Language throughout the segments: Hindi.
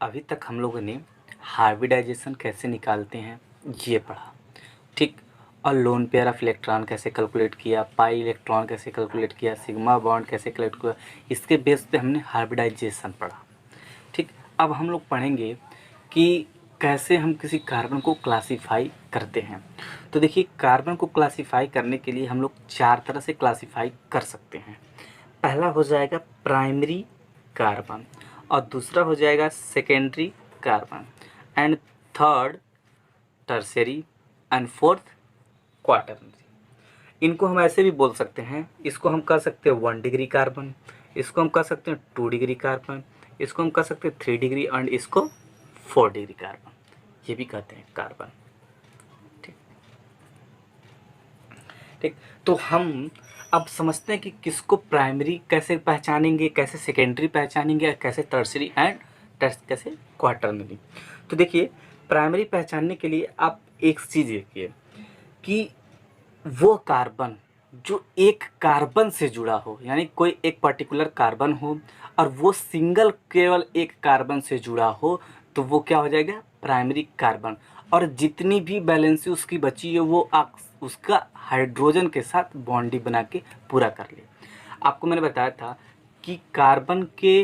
अभी तक हम लोगों ने हाइब्रिडाइजेशन कैसे निकालते हैं ये पढ़ा, ठीक। और लोन पेयर ऑफ इलेक्ट्रॉन कैसे कैलकुलेट किया, पाई इलेक्ट्रॉन कैसे कैलकुलेट किया, सिग्मा बॉन्ड कैसे कैलकुलेट किया, इसके बेस पे हमने हाइब्रिडाइजेशन पढ़ा, ठीक। अब हम लोग पढ़ेंगे कि कैसे हम किसी कार्बन को क्लासीफाई करते हैं। तो देखिए, कार्बन को क्लासीफाई करने के लिए हम लोग 4 तरह से क्लासीफाई कर सकते हैं। पहला हो जाएगा प्राइमरी कार्बन, और दूसरा हो जाएगा secondary carbon, and third tertiary, and fourth quaternary. इनको हम ऐसे भी बोल सकते हैं, इसको हम कह सकते हैं 1 डिग्री कार्बन, इसको हम कह सकते हैं 2 डिग्री कार्बन, इसको हम कह सकते हैं 3 डिग्री, एंड इसको 4 डिग्री कार्बन, ये भी कहते हैं कार्बन, ठीक ठीक। तो हम अब समझते हैं कि किसको प्राइमरी कैसे पहचानेंगे, कैसे सेकेंडरी पहचानेंगे, कैसे टर्सरी एंड कैसे क्वाटरनरी। तो देखिए, प्राइमरी पहचानने के लिए आप एक चीज़ देखिए कि वो कार्बन जो एक कार्बन से जुड़ा हो, यानी कोई एक पर्टिकुलर कार्बन हो और वो सिंगल केवल एक कार्बन से जुड़ा हो, तो वो क्या हो जाएगा, प्राइमरी कार्बन। और जितनी भी बैलेंसी उसकी बची है वो उसका हाइड्रोजन के साथ बॉन्डिंग बना के पूरा कर ले। आपको मैंने बताया था कि कार्बन के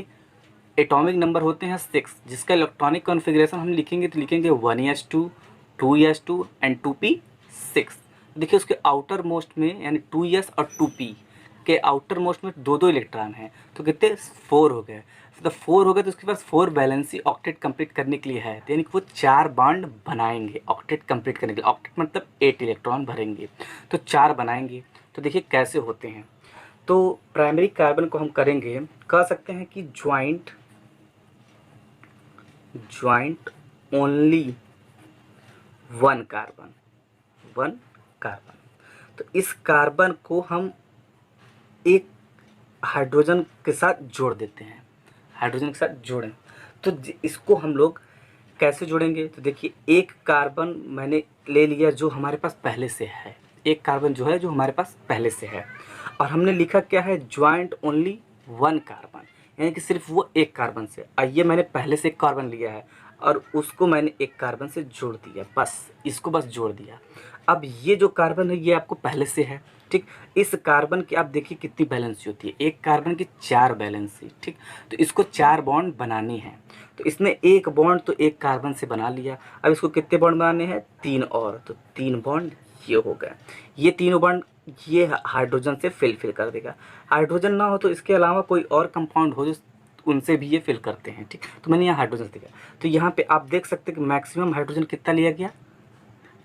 एटॉमिक नंबर होते हैं 6, जिसका इलेक्ट्रॉनिक कॉन्फ़िगरेशन हम लिखेंगे तो लिखेंगे 1s2, 2s2 एंड 2p6। देखिए, उसके आउटर मोस्ट में यानी 2s और 2p के आउटर मोस्ट में 2-2 इलेक्ट्रॉन हैं, तो कितने 4 हो गए। तो 4 हो गए तो उसके पास 4 वैलेंसी ऑक्टेट कंप्लीट करने के लिए है, तो यानी कि वो 4 बॉन्ड बनाएंगे ऑक्टेट कंप्लीट करने के लिए। ऑक्टेट मतलब 8 इलेक्ट्रॉन भरेंगे, तो 4 बनाएंगे। तो देखिए कैसे होते हैं। तो प्राइमरी कार्बन को हम करेंगे, कह सकते हैं कि ज्वाइंट ओनली 1 कार्बन। तो इस कार्बन को हम एक हाइड्रोजन के साथ जोड़ देते हैं, हाइड्रोजन के साथ जोड़ें तो इसको हम लोग कैसे जोड़ेंगे। तो देखिए, एक कार्बन मैंने ले लिया जो हमारे पास पहले से है, एक कार्बन जो है जो हमारे पास पहले से है, और हमने लिखा क्या है, ज्वाइंट ओनली 1 कार्बन, यानी कि सिर्फ वो एक कार्बन से। आइए, मैंने पहले से एक कार्बन लिया है और उसको मैंने एक कार्बन से जोड़ दिया, बस इसको बस जोड़ दिया। अब ये जो कार्बन है ये आपको पहले से है, ठीक। इस कार्बन की आप देखिए कितनी बैलेंसी होती है, एक कार्बन की 4 बैलेंसी, ठीक। तो इसको 4 बॉन्ड बनानी है, तो इसने एक बॉन्ड तो एक कार्बन से बना लिया। अब इसको कितने बॉन्ड बनाने हैं, 3 और, तो 3 बॉन्ड ये हो गए। ये तीनों बॉन्ड ये हाइड्रोजन से फिल कर देगा। हाइड्रोजन ना हो तो इसके अलावा कोई और कंपाउंड हो जो उनसे भी ये फिल करते हैं, ठीक। तो मैंने यहाँ हाइड्रोजन दिया, तो यहाँ पे आप देख सकते हैं कि मैक्सिमम हाइड्रोजन कितना लिया गया,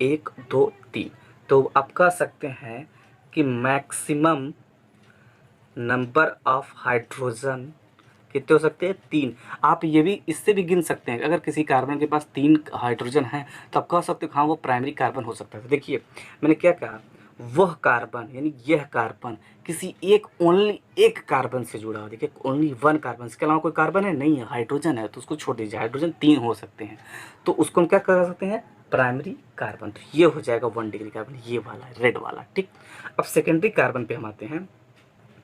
1 2 3। तो आप कह सकते हैं कि मैक्सिमम नंबर ऑफ हाइड्रोजन कितने हो सकते हैं, 3। आप ये भी इससे भी गिन सकते हैं, अगर किसी कार्बन के पास 3 हाइड्रोजन हैं तो आप कह सकते हो हाँ वो प्राइमरी कार्बन हो सकता है। तो देखिए, मैंने क्या कहा, वह कार्बन यानी यह कार्बन किसी एक ओनली एक कार्बन से जुड़ा हो। देखिए, ओनली 1 कार्बन, इसके अलावा कोई कार्बन है नहीं है, हाइड्रोजन है तो उसको छोड़ दीजिए, हाइड्रोजन 3 हो सकते हैं, तो उसको हम क्या कर सकते हैं, प्राइमरी कार्बन। तो ये हो जाएगा 1 डिग्री कार्बन, ये वाला रेड वाला, ठीक। अब सेकेंडरी कार्बन पे हम आते हैं,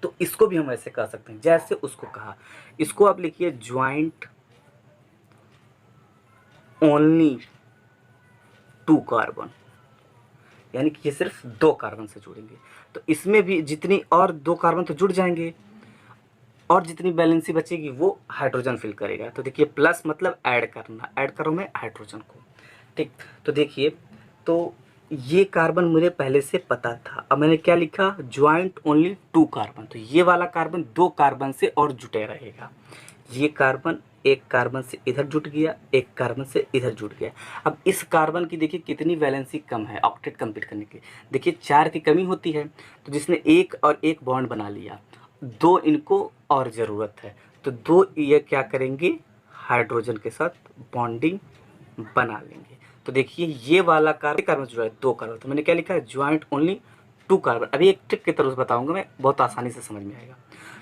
तो इसको भी हम ऐसे कह सकते हैं जैसे उसको कहा। इसको आप लिखिए ज्वाइंट ओनली 2 कार्बन, यानी कि ये सिर्फ 2 कार्बन से जुड़ेंगे। तो इसमें भी जितनी और 2 कार्बन तो जुड़ जाएंगे, और जितनी बैलेंसी बचेगी वो हाइड्रोजन फिल करेगा। तो देखिए, प्लस मतलब ऐड करना, ऐड करो मैं हाइड्रोजन को, ठीक। तो देखिए, तो ये कार्बन मुझे पहले से पता था, अब मैंने क्या लिखा, ज्वाइंट ओनली 2 कार्बन, तो ये वाला कार्बन 2 कार्बन से और जुटे रहेगा। ये कार्बन एक कार्बन से इधर जुट गया, एक कार्बन से इधर जुट गया। अब इस कार्बन की देखिए कितनी वैलेंसी कम है ऑक्टेट कंप्लीट करने की, देखिए 4 की कमी होती है, तो जिसने एक और एक बॉन्ड बना लिया, 2 इनको और ज़रूरत है, तो 2 ये क्या करेंगे, हाइड्रोजन के साथ बॉन्डिंग बना लेंगे। तो देखिए, ये वाला कार्बन जो है 2 कार्बन, तो मैंने क्या लिखा है, ज्वाइंट ओनली 2 कार्बन। अभी एक ट्रिक की तरह बताऊंगा मैं, बहुत आसानी से समझ में आएगा।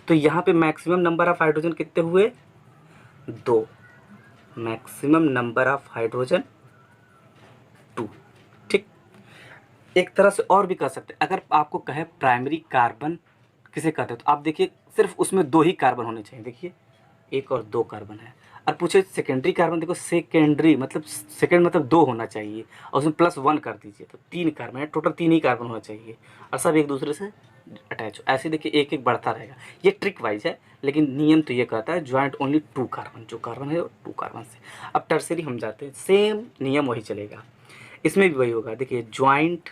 तो यहाँ पे मैक्सिमम नंबर ऑफ हाइड्रोजन कितने हुए, 2, मैक्सिमम नंबर ऑफ हाइड्रोजन 2, ठीक। एक तरह से और भी कर सकते हैं, अगर आपको कहे प्राइमरी कार्बन किसे कहते हैं, तो आप देखिए सिर्फ उसमें 2 ही कार्बन होने चाहिए। देखिए, 1 और 2 कार्बन है। और पूछे सेकेंडरी कार्बन, देखो सेकेंडरी मतलब सेकेंड मतलब 2 होना चाहिए और उसमें +1 कर दीजिए तो 3 कार्बन है, टोटल 3 ही कार्बन होना चाहिए और सब एक दूसरे से अटैच हो। ऐसे देखिए एक एक बढ़ता रहेगा। ये ट्रिक वाइज है, लेकिन नियम तो ये कहता है ज्वाइंट ओनली 2 कार्बन, जो कार्बन है वो 2 कार्बन से। अब टर्सरी हम जाते हैं, सेम नियम वही चलेगा, इसमें भी वही होगा। देखिए ज्वाइंट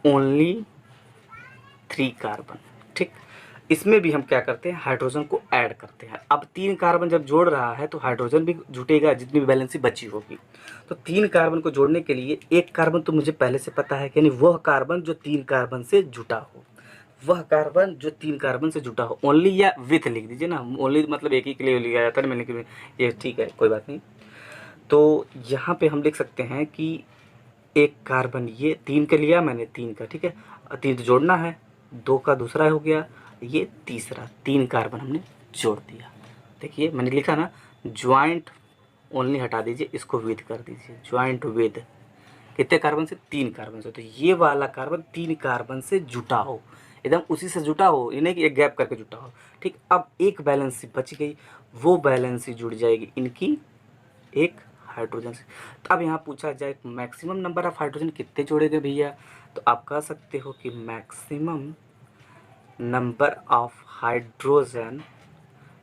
ओनली 3 कार्बन, ठीक। इसमें भी हम क्या करते हैं, हाइड्रोजन को ऐड करते हैं। अब 3 कार्बन जब जोड़ रहा है तो हाइड्रोजन भी जुटेगा, जितनी भी बैलेंसी बची होगी। तो 3 कार्बन को जोड़ने के लिए एक कार्बन तो मुझे पहले से पता है, यानी वह कार्बन जो 3 कार्बन से जुटा हो, वह कार्बन जो 3 कार्बन से जुटा हो। ओनली या विथ लिख दीजिए ना, ओनली मतलब एक ही के लिए लिया जाता है, मैंने कि ये ठीक है, कोई बात नहीं। तो यहाँ पे हम लिख सकते हैं कि एक कार्बन, ये 3 का लिया मैंने, 3 का, ठीक है, 3 तो जोड़ना है, 2 का दूसरा हो गया, ये तीसरा, 3 कार्बन हमने जोड़ दिया। देखिए मैंने लिखा ना ज्वाइंट ओनली, हटा दीजिए, इसको विद कर दीजिए, ज्वाइंट विद कितने कार्बन से, 3 कार्बन से। तो ये वाला कार्बन 3 कार्बन से जुटा हो, एकदम उसी से जुटा हो, ये नहीं कि एक गैप करके जुटा हो, ठीक। अब एक बैलेंसी बच गई, वो बैलेंसी जुड़ जाएगी इनकी एक हाइड्रोजन से। तो अब यहाँ पूछा जाए मैक्सिमम नंबर ऑफ हाइड्रोजन कितने जोड़ेंगे भैया, तो आप कह सकते हो कि maximum number of hydrogen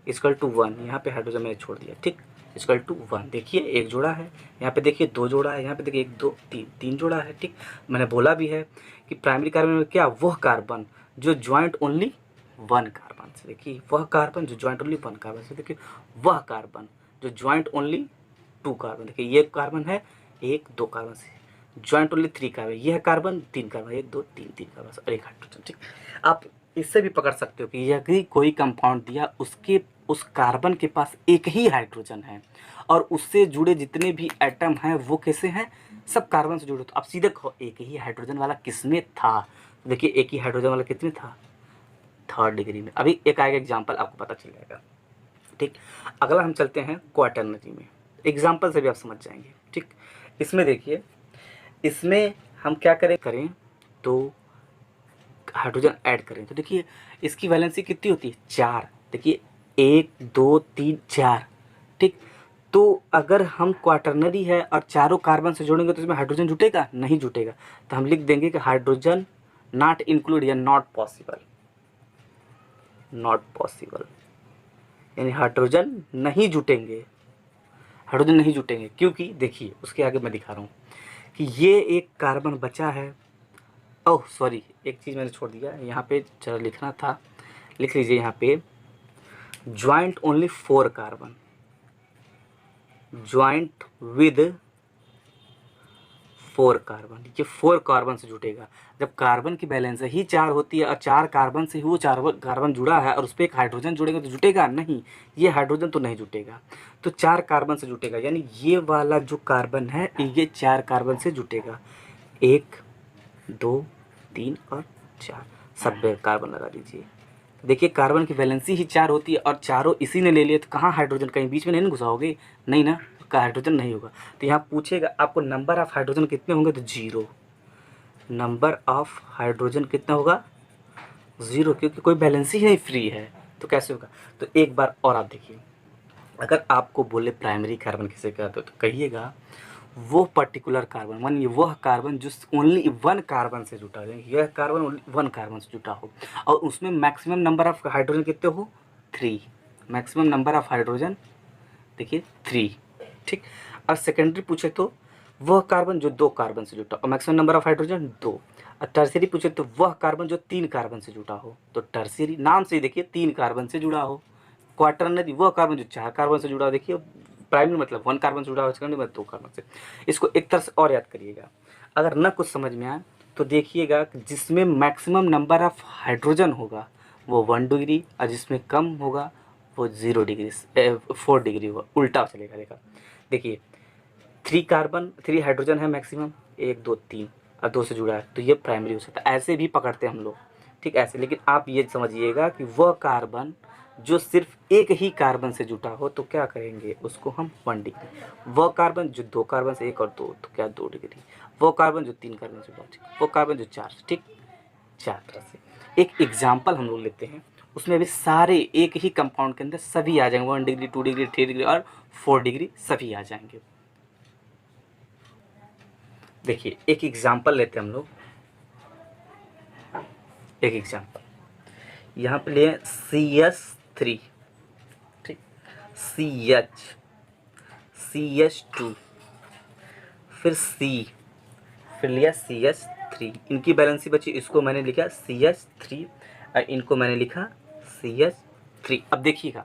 equal to 1। यहाँ पे हाइड्रोजन मैंने छोड़ दिया, ठीक, इक्वल टू 1। देखिए एक जोड़ा है, यहाँ पे देखिए 2 जोड़ा है, यहाँ पे देखिए 1 2 3 3 जोड़ा है, ठीक। मैंने बोला भी है कि प्राइमरी कार्बन में क्या, वह कार्बन जो ज्वाइंट ओनली 1 कार्बन से, देखिए वह कार्बन जो ज्वाइंट ओनली 1 कार्बन से, देखिए वह कार्बन जो ज्वाइंट ओनली 2 कार्बन, देखिए ये कार्बन है 1 2 कार्बन से, ज्वाइंट ओनली 3 कार्बन, यह कार्बन 3 कार्बन, 1 2 3 3 कार्बन और एक हाइड्रोजन, ठीक। आप इससे भी पकड़ सकते हो कि यदि कोई कंपाउंड दिया, उसके उस कार्बन के पास एक ही हाइड्रोजन है और उससे जुड़े जितने भी एटम हैं वो कैसे हैं, सब कार्बन से जुड़े। तो आप सीधे कहो एक ही हाइड्रोजन वाला किसमें था, देखिए एक ही हाइड्रोजन वाला कितने था, 3rd डिग्री में। अभी एक आएगा एग्जाम्पल, आपको पता चल जाएगा, ठीक। अगला हम चलते हैं क्वाटर्नरी में, एग्जाम्पल से भी आप समझ जाएंगे, ठीक। इसमें देखिए, इसमें हम क्या करें तो हाइड्रोजन ऐड करें तो देखिए इसकी वैलेंसी कितनी होती है, 4। देखिए 1 2 3 4, ठीक। तो अगर हम क्वाटर्नरी है और चारों कार्बन से जोड़ेंगे तो इसमें हाइड्रोजन जुटेगा, नहीं जुटेगा। तो हम लिख देंगे कि हाइड्रोजन नॉट इंक्लूड या नॉट पॉसिबल, नॉट पॉसिबल, यानी हाइड्रोजन नहीं जुटेंगे, हाइड्रोजन नहीं जुटेंगे। क्योंकि देखिए उसके आगे मैं दिखा रहा हूँ कि ये एक कार्बन बचा है, ओह सॉरी एक चीज़ मैंने छोड़ दिया यहाँ पे, चलो लिखना था, लिख लीजिए यहाँ पे joint only 4 carbon, joint with 4 carbon, ये 4 कार्बन से जुटेगा। जब कार्बन की बैलेंस ही 4 होती है और 4 कार्बन से ही वो 4 कार्बन जुड़ा है और उस पर एक हाइड्रोजन जुड़ेगा तो जुटेगा नहीं, ये हाइड्रोजन तो नहीं जुटेगा। तो 4 कार्बन से जुटेगा, यानी ये वाला जो कार्बन है ये 4 कार्बन से जुटेगा, 1 2 3 और 4, सब पे कार्बन लगा दीजिए। देखिए कार्बन की वैलेंसी ही 4 होती है और चारों इसी ने ले लिए, तो कहाँ हाइड्रोजन, कहीं बीच में नहीं ना घुसाओगे, नहीं ना, का हाइड्रोजन नहीं होगा। तो यहाँ पूछेगा आपको नंबर ऑफ हाइड्रोजन कितने होंगे, तो 0, नंबर ऑफ हाइड्रोजन कितना होगा 0, क्योंकि कोई बैलेंस ही नहीं फ्री है, तो कैसे होगा। तो एक बार और आप देखिए, अगर आपको बोले प्राइमरी कार्बन किसे कहते हो तो कहिएगा वो पर्टिकुलर कार्बन, वन ये वह कार्बन जो ओनली 1 कार्बन से जुटा हो, यह कार्बन ओनली 1 कार्बन से जुटा हो और उसमें मैक्सिमम नंबर ऑफ हाइड्रोजन कितने हो, 3, मैक्सिमम नंबर ऑफ हाइड्रोजन देखिए 3, ठीक। और सेकेंडरी पूछे तो वह कार्बन जो 2 कार्बन से जुटा और मैक्सिमम नंबर ऑफ हाइड्रोजन 2। और टर्सरी पूछे तो वह कार्बन जो 3 कार्बन से जुटा हो, तो टर्सरी नाम से ही देखिए 3 कार्बन से जुड़ा हो। क्वाटर्नरी वह कार्बन जो 4 कार्बन से जुड़ा हो, देखिए प्राइमरी मतलब 1 कार्बन से जुड़ा हो, सेकेंडरी मतलब 2 कार्बन से। इसको एक तरह से और याद करिएगा, अगर न कुछ समझ में आए तो देखिएगा जिसमें मैक्सिमम नंबर ऑफ हाइड्रोजन होगा वो 1 डिग्री और जिसमें कम होगा वो 0 डिग्री 4 डिग्री होगा, उल्टा चलेगा। देखिए 3 कार्बन 3 हाइड्रोजन है मैक्सिमम, 1 2 3 और 2 से जुड़ा है तो ये प्राइमरी हो सकता है, ऐसे भी पकड़ते हैं हम लोग, ठीक ऐसे। लेकिन आप ये समझिएगा कि वह कार्बन जो सिर्फ एक ही कार्बन से जुटा हो तो क्या करेंगे उसको हम 1 डिग्री, वह कार्बन जो 2 कार्बन से 1 और 2 तो क्या 2 डिग्री, वो कार्बन जो 3 कार्बन से जुटा, ठीक, वो कार्बन जो 4, ठीक, 4 तरह से। एक एग्जाम्पल हम लोग लेते हैं उसमें भी सारे एक ही कंपाउंड के अंदर सभी आ जाएंगे, 1 डिग्री, 2 डिग्री, 3 डिग्री और 4 डिग्री सभी आ जाएंगे। देखिए एक एग्जाम्पल लेते हैं हम लोग, एक एग्जाम्पल यहाँ पे लिए CH3, ठीक, CH2, फिर C, फिर लिया CH3, इनकी बैलेंसी बची, इसको मैंने लिखा CH3 और इनको मैंने लिखा CH3। अब देखिएगा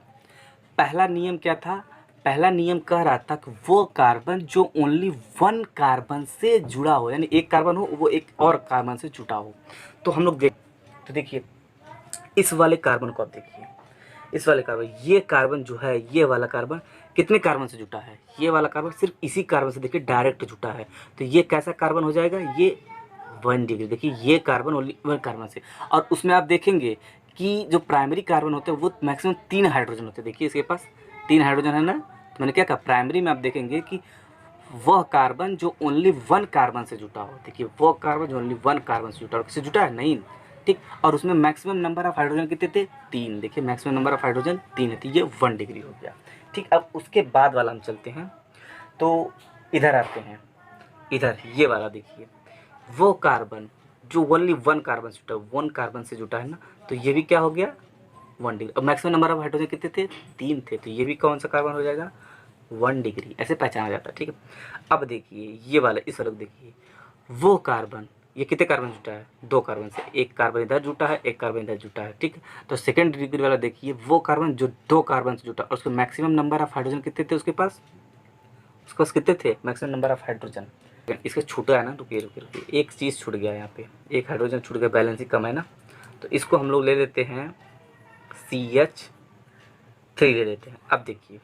पहला नियम क्या था, पहला नियम कह रहा था कि वो कार्बन जो ओनली 1 कार्बन से जुड़ा हो, यानी एक कार्बन हो वो एक और कार्बन से जुड़ा हो। तो हम लोग तो देखिए इस वाले कार्बन को आप देखिए, इस वाले कार्बन, ये कार्बन जो है, ये वाला कार्बन कितने कार्बन से जुटा है, ये वाला कार्बन सिर्फ इसी कार्बन से देखिए डायरेक्ट जुटा है। तो ये कैसा कार्बन हो जाएगा, ये 1 डिग्री। देखिए ये कार्बन ओनली 1 कार्बन से, और उसमें आप देखेंगे कि जो प्राइमरी कार्बन होते हैं वो मैक्सिमम 3 हाइड्रोजन होते हैं। देखिए इसके पास 3 हाइड्रोजन है ना, तो मैंने क्या कहा, प्राइमरी में आप देखेंगे कि वह कार्बन जो ओनली 1 कार्बन से जुटा हो। देखिए वो कार्बन जो ओनली 1 कार्बन से जुटा हो, किससे जुटा है, नहीं, ठीक। और उसमें मैक्सिमम नंबर ऑफ हाइड्रोजन कितने थे, 3। देखिए मैक्सिमम नंबर ऑफ हाइड्रोजन 3 है, तो ये 1 डिग्री हो गया, ठीक। अब उसके बाद वाला हम चलते हैं, तो इधर आते हैं, इधर ये वाला देखिए, वो कार्बन जो ओनली 1 कार्बन से जुटा, 1 कार्बन से जुटा है ना, तो ये भी क्या हो गया, 1 डिग्री। अब मैक्सिमम नंबर ऑफ हाइड्रोजन कितने थे, 3 थे, तो ये भी कौन सा कार्बन हो जाएगा, 1 डिग्री, ऐसे पहचाना जाता है, ठीक है। अब देखिए ये वाला, इस वाले को देखिए, वो कार्बन, ये कितने कार्बन जुटा है, 2 कार्बन से, एक कार्बन इधर जुटा है, एक कार्बन इधर जुटा है, ठीक है। तो सेकंड डिग्री वाला देखिए, वो कार्बन जो 2 कार्बन से जुटा, और उसके मैक्सिमम नंबर ऑफ हाइड्रोजन कितने थे उसके पास, कितने थे मैक्सिमम नंबर ऑफ हाइड्रोजन। इसका छूटा है ना, रुकिए रुकिए रुकिए, एक चीज़ छूट गया यहाँ पे, एक हाइड्रोजन छूट गया, बैलेंस ही कम है ना, तो इसको हम लोग ले लेते हैं CH3 ले लेते हैं। अब देखिए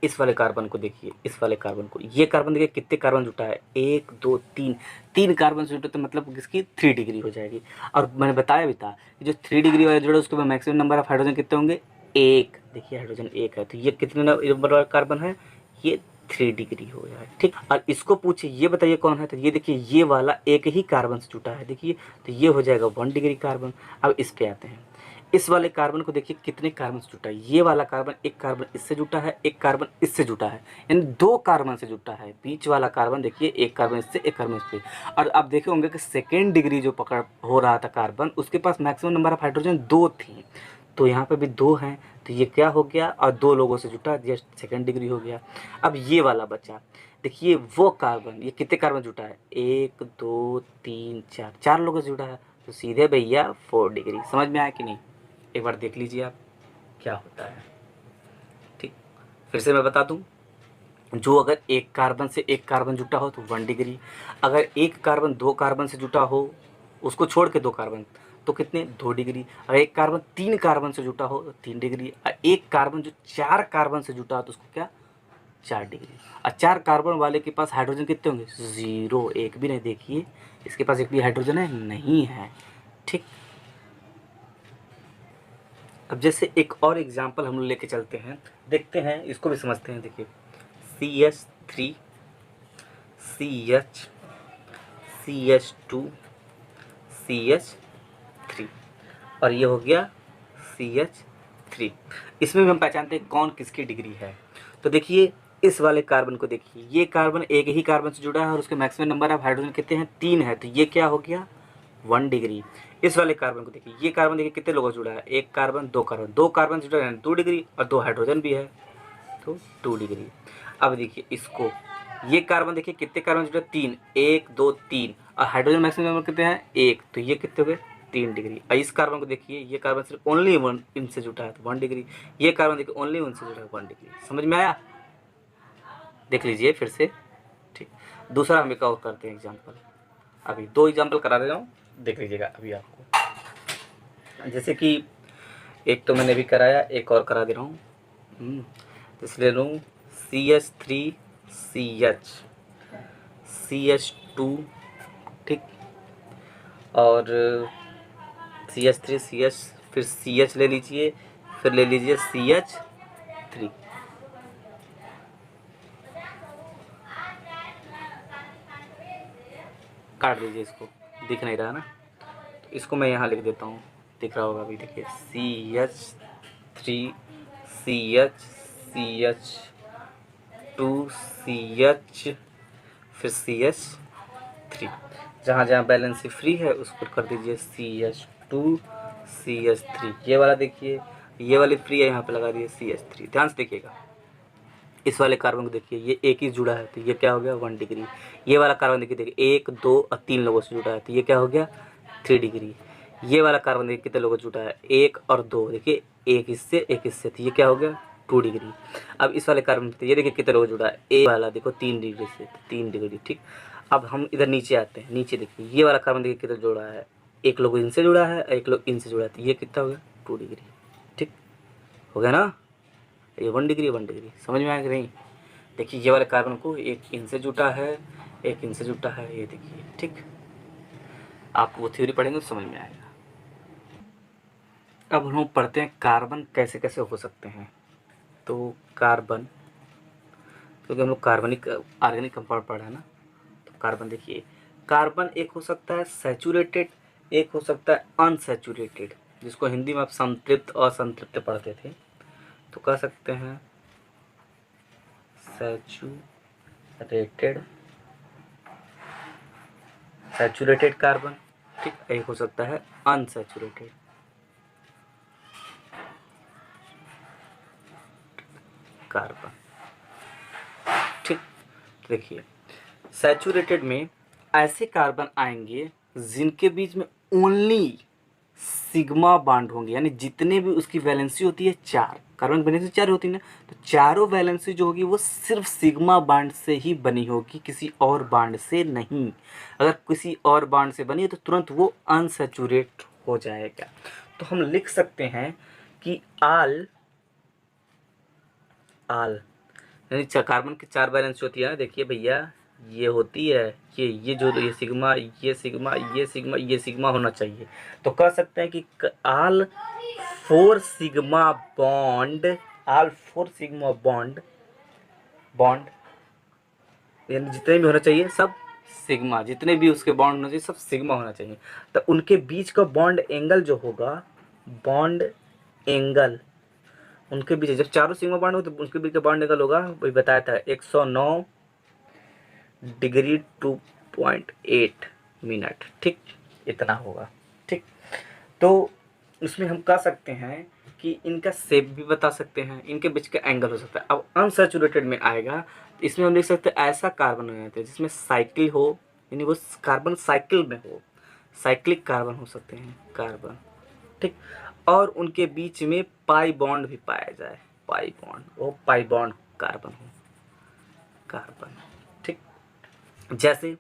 इस वाले कार्बन को देखिए, इस वाले कार्बन को, ये कार्बन देखिए कितने कार्बन जुटा है, 1 2 3, 3 कार्बन से जुटा, तो मतलब इसकी 3 डिग्री हो जाएगी। और मैंने बताया भी था कि जो 3 डिग्री वाला जुड़ा उसके बाद मैक्सिमम नंबर ऑफ हाइड्रोजन कितने होंगे, 1। देखिए हाइड्रोजन 1 है, तो ये कितने नंबर वाला कार्बन है, ये 3 डिग्री हो जाए, ठीक। और इसको पूछे ये बताइए कौन है, तो ये देखिए ये वाला एक ही कार्बन से जुटा है, देखिए, तो ये हो जाएगा 1 डिग्री कार्बन। अब इस पे आते हैं, इस वाले कार्बन को देखिए कितने कार्बन से जुटा है, ये वाला कार्बन एक कार्बन इससे जुटा है, एक कार्बन इससे जुटा है, यानी 2 कार्बन से जुटा है। बीच वाला कार्बन देखिए एक कार्बन इससे, एक कार्बन इससे। और आप देखे होंगे कि सेकेंड डिग्री जो पकड़ हो रहा था कार्बन, उसके पास मैक्सिमम नंबर ऑफ हाइड्रोजन 2 थी, तो यहाँ पे भी 2 हैं, तो ये क्या हो गया, और 2 लोगों से जुटा, ये सेकेंड डिग्री हो गया। अब ये वाला बचा, देखिए वो कार्बन, ये कितने कार्बन जुटा है, 1 2 3 4, 4 लोगों से जुटा है, तो सीधे भैया 4 डिग्री। समझ में आया कि नहीं, एक बार देख लीजिए आप क्या होता है, ठीक। फिर से मैं बता दूं, जो अगर एक कार्बन से एक कार्बन जुटा हो तो 1 डिग्री, अगर एक कार्बन 2 कार्बन से जुटा हो, उसको छोड़ के 2 कार्बन, तो कितने, 2 डिग्री। अगर एक कार्बन 3 कार्बन से जुटा हो तो 3 डिग्री, और एक कार्बन जो 4 कार्बन से जुटा हो तो उसको क्या, 4 डिग्री। और 4 कार्बन वाले के पास हाइड्रोजन कितने होंगे, 0, एक भी नहीं। देखिए इसके पास एक भी हाइड्रोजन है, नहीं है, ठीक। अब जैसे एक और एग्जांपल हम लोग लेके चलते हैं, देखते हैं, इसको भी समझते हैं। देखिए CH3, CH, CH2, CH3, और ये हो गया CH3। इसमें भी हम पहचानते हैं कौन किसकी डिग्री है। तो देखिए इस वाले कार्बन को देखिए, ये कार्बन एक ही कार्बन से जुड़ा है और उसके मैक्सिमम नंबर ऑफ हाइड्रोजन कितने हैं, 3 है, तो ये क्या हो गया, 1 डिग्री। इस वाले कार्बन को देखिए, ये कार्बन देखिए कितने लोगों से जुड़ा है, एक कार्बन, 2 कार्बन, 2 कार्बन से जुड़ा है 2 डिग्री, और 2 हाइड्रोजन भी है, तो 2 डिग्री। अब देखिए इसको, ये कार्बन देखिए कितने कार्बन से जुड़ा है, 3, 1 2 3, और हाइड्रोजन मैक्सिमम नंबर कितने हैं, 1, तो ये कितने हो गए, 3 डिग्री। और इस कार्बन को देखिए, ये कार्बन सिर्फ ओनली 1 इनसे जुटा है, तो 1 डिग्री। ये कार्बन देखिए ओनली 1 से जुड़ा है, 1 डिग्री। समझ में आया, देख लीजिए फिर से, ठीक। दूसरा हम एक और करते हैं एग्जाम्पल, अभी 2 एग्जाम्पल करा दे रहा हूँ, देख लीजिएगा अभी आपको। जैसे कि एक तो मैंने भी कराया, एक और करा दे रहा हूँ। तो इसलिए लूँ CH3, CH, CH2, ठीक, और CH3, CH, फिर CH ले लीजिए, फिर ले लीजिए CH3। काट दीजिए इसको, दिख नहीं रहा ना, तो इसको मैं यहाँ लिख देता हूँ दिख रहा होगा अभी, देखिए CH3 CH CH2 CH, फिर CH3। जहाँ जहाँ वैलेंसी फ्री है उसको कर दीजिए CH2 CH3। ये वाला देखिए, ये वाली फ्री है, यहाँ पे लगा दिए CH3। ध्यान से देखिएगा, इस वाले कार्बन को देखिए, ये एक ही जुड़ा है तो ये क्या हो गया 1 डिग्री। ये वाला कार्बन देखिए 1 2 और 3 लोगों से जुड़ा है तो ये क्या हो गया 3 डिग्री। ये वाला कार्बन देखिए कितने लोगों से जुड़ा है 1 और 2, देखिए एक हिस्से तो ये क्या हो गया 2 डिग्री। अब इस वाले कार्बन ये देखिए कितने लोगों से जुड़ा है, एक वाला देखो 3 डिग्री से, 3 डिग्री। ठीक, अब हम इधर नीचे आते हैं, नीचे देखिए ये वाला कार्बन देखिए कितना जुड़ा है, एक लोग इनसे जुड़ा है, एक लोग इनसे जुड़ा है तो ये कितना हो गया 2 डिग्री। ठीक हो गया ना, ये 1 डिग्री 1 डिग्री। समझ में आया कि नहीं? देखिए ये वाले कार्बन को एक इनसे जुटा है, एक इनसे जुटा है, ये देखिए। ठीक, आप वो थ्योरी पढ़ेंगे तो समझ में आएगा। अब हम पढ़ते हैं कार्बन कैसे कैसे हो सकते हैं। तो कार्बन, क्योंकि हम लोग कार्बनिक ऑर्गेनिक कंपाउंड पढ़ा है ना, तो कार्बन देखिए, कार्बन एक हो सकता है सैचुरेटेड, एक हो सकता है अनसैचुरेटेड, जिसको हिंदी में आप संतृप्त असंतृप्त पढ़ते थे, तो कह सकते हैं सैचुरेटेड कार्बन। ठीक, एक हो सकता है अनसैचुरेटेड कार्बन। ठीक, देखिए सैचुरेटेड में ऐसे कार्बन आएंगे जिनके बीच में ओनली सिग्मा बॉन्ड होंगे, यानी जितने भी उसकी वैलेंसी होती है 4, कार्बन की वैलेंसी 4 होती है ना, तो चारों वैलेंसी जो होगी वो सिर्फ सिग्मा बॉन्ड से ही बनी होगी, किसी और बॉन्ड से नहीं। अगर किसी और बॉन्ड से बनी है तो तुरंत वो अनसैचुरेट हो जाएगा। तो हम लिख सकते हैं कि आल यानी कार्बन की 4 वैलेंसी होती है ना, देखिए भैया ये होती है, ये जो ये सिग्मा ये सिग्मा ये सिग्मा ये सिग्मा होना चाहिए। तो कह सकते हैं कि आल 4 सिग्मा बॉन्ड यानी जितने भी होना चाहिए सब सिग्मा, जितने भी उसके बॉन्ड होना चाहिए सब सिग्मा होना चाहिए। तो उनके बीच का बॉन्ड एंगल जो होगा, बॉन्ड एंगल उनके बीच, जब चारों सिग्मा बॉन्ड हो तो उनके बीच का बॉन्ड एंगल होगा, वही बताया था 109 डिग्री 2.8 मिनट। ठीक, इतना होगा। ठीक, तो उसमें हम कह सकते हैं कि इनका शेप भी बता सकते हैं, इनके बीच का एंगल हो सकता है। अब अनसैचुरेटेड में आएगा तो इसमें हम लिख सकते हैं ऐसा कार्बन हो जाता है जिसमें साइकिल हो, यानी वो कार्बन साइकिल में हो, साइक्लिक कार्बन हो सकते हैं कार्बन। ठीक, और उनके बीच में पाई बॉन्ड भी पाया जाए, पाई बॉन्ड, वो पाई बॉन्ड कार्बन हो, कार्बन। ठीक, जैसे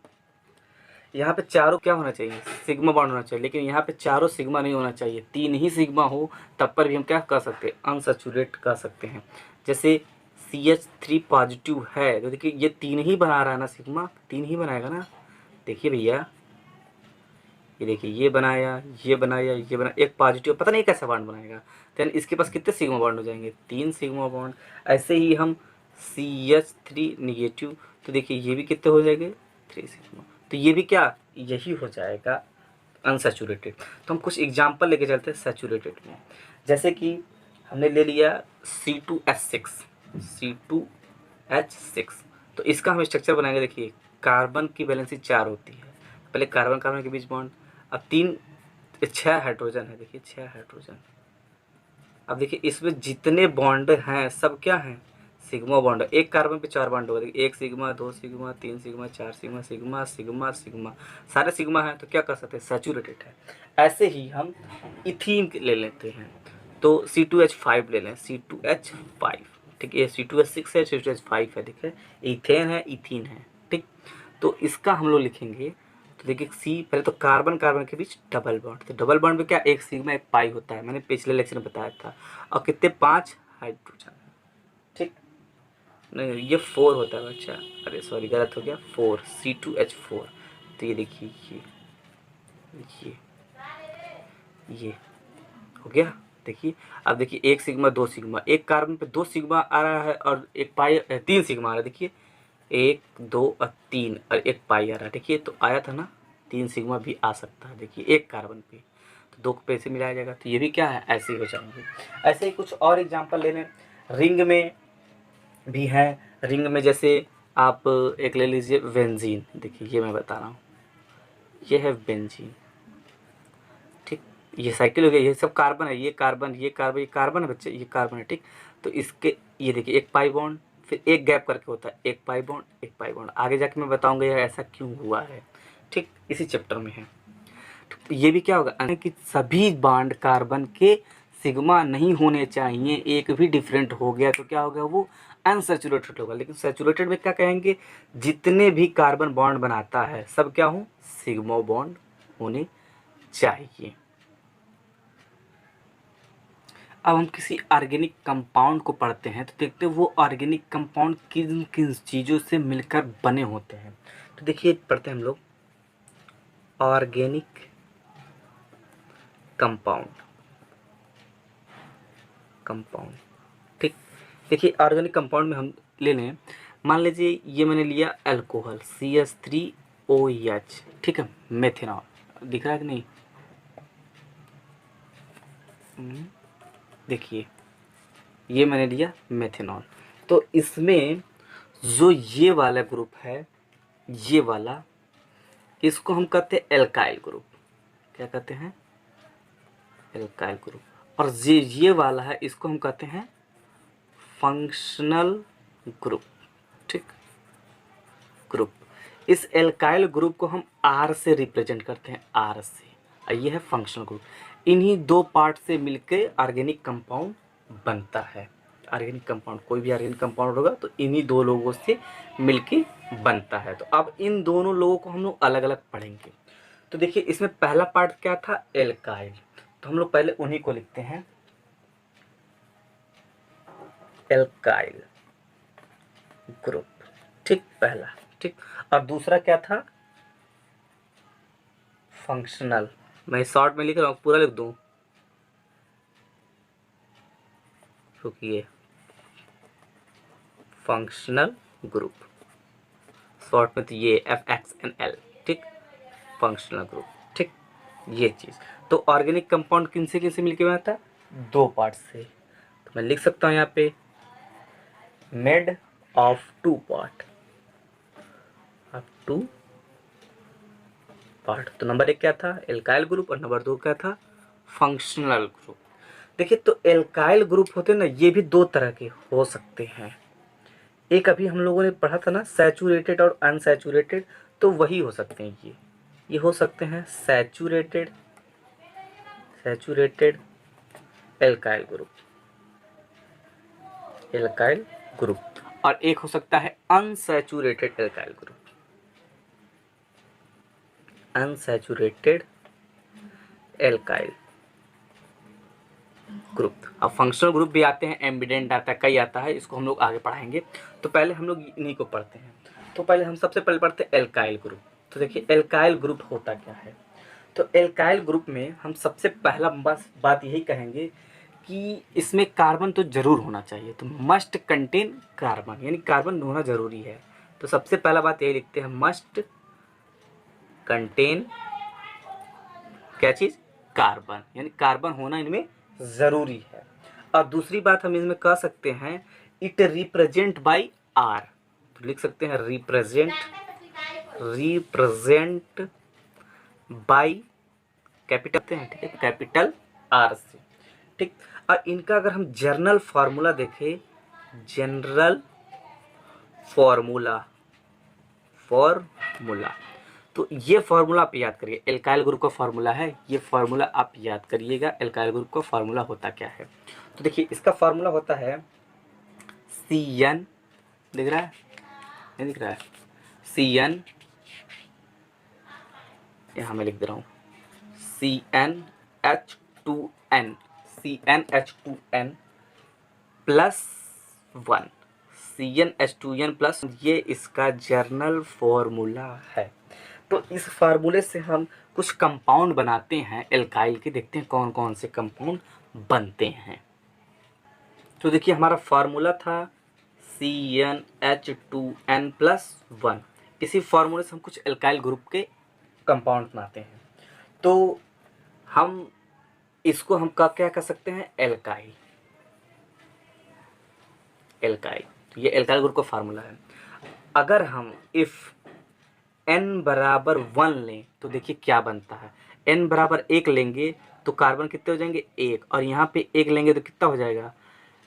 यहाँ पे चारों क्या होना चाहिए सिग्मा बॉन्ड होना चाहिए, लेकिन यहाँ पे चारों सिग्मा नहीं होना चाहिए, 3 ही सिग्मा हो, तब पर भी हम क्या कर सकते हैं अनसैचुरेट कर सकते हैं। जैसे CH3 पॉजिटिव है तो देखिए ये 3 ही बना रहा है ना, सिग्मा 3 ही बनाएगा ना। देखिए भैया ये देखिए ये बनाया, ये बनाया, ये बना, एक पॉजिटिव पता नहीं कैसा बॉन्ड बनाएगा, देन इसके पास कितने सिग्मा बॉन्ड हो जाएंगे 3 सिग्मा बॉन्ड। ऐसे ही हम CH3 निगेटिव, तो देखिए ये भी कितने हो जाएंगे 3 सिग्मा, तो ये भी क्या यही हो जाएगा अनसैचुरेटेड। तो हम कुछ एग्जाम्पल लेके चलते हैं सैचुरेटेड में। जैसे कि हमने ले लिया C2H6, तो इसका हम स्ट्रक्चर बनाएंगे। देखिए कार्बन की वैलेंसी 4 होती है, पहले कार्बन कार्बन के बीच बॉन्ड, अब 6 हाइड्रोजन है, देखिए 6 हाइड्रोजन। अब देखिए इसमें जितने बॉन्ड हैं सब क्या हैं सिग्मा बॉन्ड। एक कार्बन पे 4 बॉन्ड होगा, देखिए 1 sigma 2 sigma 3 sigma 4 sigma sigma sigma sigma, सारे सिग्मा हैं, तो क्या कर सकते हैं सैचुरेटेड है। ऐसे ही हम इथीन ले लेते हैं, तो C2H5 ले लें, C2H5। ठीक है, C2H6 है, C2H5 है, ठीक है, इथेन है, इथीन है। ठीक, तो इसका हम लोग लिखेंगे, तो देखिए सी पहले तो कार्बन कार्बन के बीच डबल बॉन्ड, तो डबल बॉन्ड में क्या एक सिग्मा एक पाई होता है, मैंने पिछले लेक्चर में बताया था, और कितने 5 हाइड्रोजन। ठीक, नहीं ये 4 होता है बच्चा, अरे सॉरी गलत हो गया, 4 C2H4। तो ये देखिए ये ये हो गया। देखिए अब देखिए 1 सिग्मा 2 सिग्मा, एक कार्बन पे 2 सिग्मा आ रहा है और एक पाई 3 सिग्मा आ रहा है, देखिए 1 2 और 3 और एक पाई आ रहा है, देखिए तो आया था ना 3 सिग्मा भी आ सकता है, देखिए एक कार्बन पे। तो 2 को पैसे मिलाया जाएगा, तो ये भी क्या है, ऐसे ही हो जाएंगे। ऐसे ही कुछ और एग्जांपल ले लें, रिंग में भी है। रिंग में जैसे आप एक ले लीजिए बेंजीन, देखिए ये मैं बता रहा हूँ, ये है बेंजीन, ठीक। ये साइकिल हो गया, ये सब कार्बन है, ये कार्बन, ये कार्बन, ये कार्बन है बच्चे, ये कार्बन है, ठीक। तो इसके ये देखिए एक पाई बॉन्ड, फिर एक गैप करके होता है, एक पाई बॉन्ड, एक पाई बॉन्ड। आगे जाके मैं बताऊंगा ये ऐसा क्यों हुआ है, ठीक, इसी चैप्टर में है। तो ये भी क्या होगा कि सभी बॉन्ड कार्बन के सिग्मा नहीं होने चाहिए, एक भी डिफरेंट हो गया तो क्या होगा, वो अनसैचुरेटेड होगा। लेकिन सैचुरेटेड में क्या कहेंगे, जितने भी कार्बन बॉन्ड बनाता है सब क्या हो, सिग्मा बॉन्ड होने चाहिए। अब हम किसी ऑर्गेनिक कंपाउंड को पढ़ते हैं तो देखते हैं वो ऑर्गेनिक कंपाउंड किन किन चीज़ों से मिलकर बने होते हैं। तो देखिए पढ़ते हैं हम लोग ऑर्गेनिक कंपाउंड, ठीक। देखिए ऑर्गेनिक कंपाउंड में हम ले लें, मान लीजिए ये मैंने लिया अल्कोहल CH3OH, ठीक है, मेथेनॉल, दिख रहा है कि नहीं, देखिए ये मैंने लिया मेथेनॉल। तो इसमें जो ये वाला ग्रुप है, ये वाला, इसको हम कहते हैं एल्काइल ग्रुप। क्या कहते हैं, एल्काइल ग्रुप। और ये वाला है, इसको हम कहते हैं फंक्शनल ग्रुप, ठीक, ग्रुप। इस एल्काइल ग्रुप को हम R से रिप्रेजेंट करते हैं, R से, और ये है फंक्शनल ग्रुप। इन्हीं दो पार्ट से मिलके ऑर्गेनिक कंपाउंड बनता है। ऑर्गेनिक कंपाउंड, कोई भी ऑर्गेनिक कंपाउंड होगा तो इन्हीं दो लोगों से मिलके बनता है। तो अब इन दोनों लोगों को हम लोग अलग अलग पढ़ेंगे। तो देखिए इसमें पहला पार्ट क्या था, एल्काइल, तो हम लोग पहले उन्हीं को लिखते हैं, एल्काइल ग्रुप, ठीक, पहला, ठीक। और दूसरा क्या था, फंक्शनल। मैं शॉर्ट में लिख रहा हूँ, पूरा लिख दूं, रुकिए, फंक्शनल ग्रुप, शॉर्ट में तो ये FXNL, ठीक, फंक्शनल ग्रुप, ठीक, ये चीज़। तो ऑर्गेनिक कंपाउंड किन से मिलके बनता है, दो पार्ट से। तो मैं लिख सकता हूँ यहाँ पे made of two part, two part. तो नंबर 1 क्या था, एल्काइल ग्रुप, और नंबर 2 क्या था, फंक्शनल ग्रुप। देखिए तो एल्काइल ग्रुप होते हैं ना, ये भी दो तरह के हो सकते हैं। एक अभी हम लोगों ने पढ़ा था ना, सैचुरेटेड और अनसैचुरेटेड, तो वही हो सकते हैं ये हो सकते हैं सैचुरेटेड एल्काइल ग्रुप, और एक हो सकता है unsaturated alkyl group, unsaturated alkyl group. अब फंक्शनल ग्रुप भी आते हैं, एम्बिडेंट आता है, कई आता है, इसको हम लोग आगे पढ़ाएंगे। तो पहले हम लोग इन्हीं को पढ़ते हैं। तो पहले हम सबसे पहले पढ़ते हैं एल्काइल ग्रुप। तो देखिए एल्काइल ग्रुप होता क्या है। तो एल्काइल ग्रुप में हम सबसे पहला बात यही कहेंगे कि इसमें कार्बन तो जरूर होना चाहिए, तो मस्ट कंटेन कार्बन, यानी कार्बन होना जरूरी है। तो सबसे पहला बात यही लिखते हैं, मस्ट कंटेन क्या चीज़, कार्बन, यानी कार्बन होना इनमें ज़रूरी है। और दूसरी बात हम इसमें कह सकते हैं, इट रिप्रेजेंट बाय R, तो लिख सकते हैं रिप्रेजेंट बाय कैपिटल हैं, ठीक है, कैपिटल R से, ठीक। और इनका अगर हम जनरल फार्मूला देखें, जनरल फार्मूला तो ये फार्मूला आप याद करिए, एल्काइल ग्रुप का फार्मूला है, ये फार्मूला आप याद करिएगा। एल्काइल ग्रुप का फार्मूला होता क्या है, तो देखिए इसका फार्मूला होता है CN, दिख रहा है, नहीं दिख रहा है, CN, यहाँ मैं लिख दे रहा हूँ, CnH2n +1, CnH2n प्लस, ये इसका जर्नल फॉर्मूला है। तो इस फार्मूले से हम कुछ कंपाउंड बनाते हैं एल्काइल के, देखते हैं कौन कौन से कंपाउंड बनते हैं। तो देखिए हमारा फार्मूला था CnH2n+1, इसी फार्मूले से हम कुछ एल्काइल ग्रुप के कंपाउंड बनाते हैं। तो हम इसको हम का क्या कर सकते हैं, एल्काइल। एल्काइल, तो ये एल्काइल ग्रुप का फार्मूला है। अगर हम इफ n बराबर 1 लें तो देखिए क्या बनता है, n बराबर 1 लेंगे तो कार्बन कितने हो जाएंगे, 1, और यहाँ पे 1 लेंगे तो कितना हो जाएगा,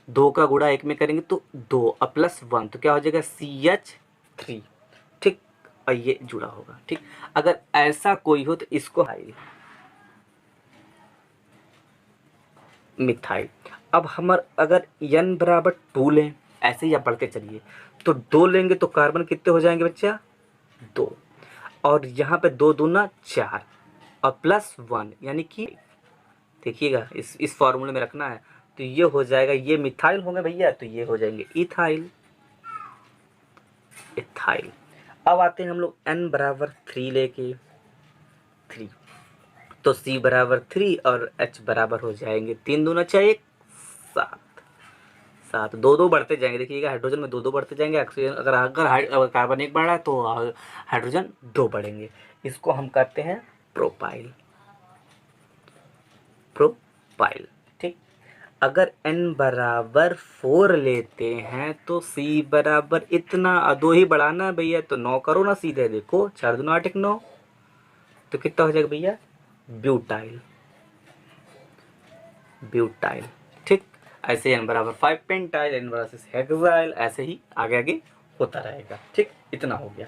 2 का गुणा 1 में करेंगे तो 2 और प्लस 1 तो क्या हो जाएगा, CH3। ठीक, और ये जुड़ा होगा। ठीक, अगर ऐसा कोई हो तो इसको मिथाइल। अब हम अगर n बराबर 2 लें, ऐसे ही आप बढ़ते चलिए, तो 2 लेंगे तो कार्बन कितने हो जाएंगे बच्चा, 2, और यहाँ पे 2 दूना 4 और प्लस 1 यानी कि देखिएगा इस फॉर्मूले में रखना है, तो ये हो जाएगा, ये मिथाइल होंगे भैया, तो ये हो जाएंगे इथाइल। इथाइल। अब आते हैं हम लोग n बराबर 3 लेके, 3, तो C बराबर 3 और H बराबर हो जाएंगे 3 दूना 6 1 7, 7 2 2 बढ़ते जाएंगे। देखिएगा हाइड्रोजन में 2 2 बढ़ते जाएंगे, ऑक्सीजन अगर कार्बन 1 बढ़ रहा है तो हाइड्रोजन 2 बढ़ेंगे। इसको हम कहते हैं प्रोपाइल। प्रोपाइल। ठीक, अगर n बराबर 4 लेते हैं तो C बराबर इतना, 2 ही बढ़ाना है भैया, तो 9 करो ना सीधे, देखो 4 दूना 8 1 9, तो कितना हो जाएगा भैया, ब्यूटाइल। ब्यूटाइल। ठीक, ऐसे n बराबर 5 पेंटाइल, n बराबर 6 हेक्साइल, ऐसे ही आगे आगे होता रहेगा। ठीक, इतना हो गया।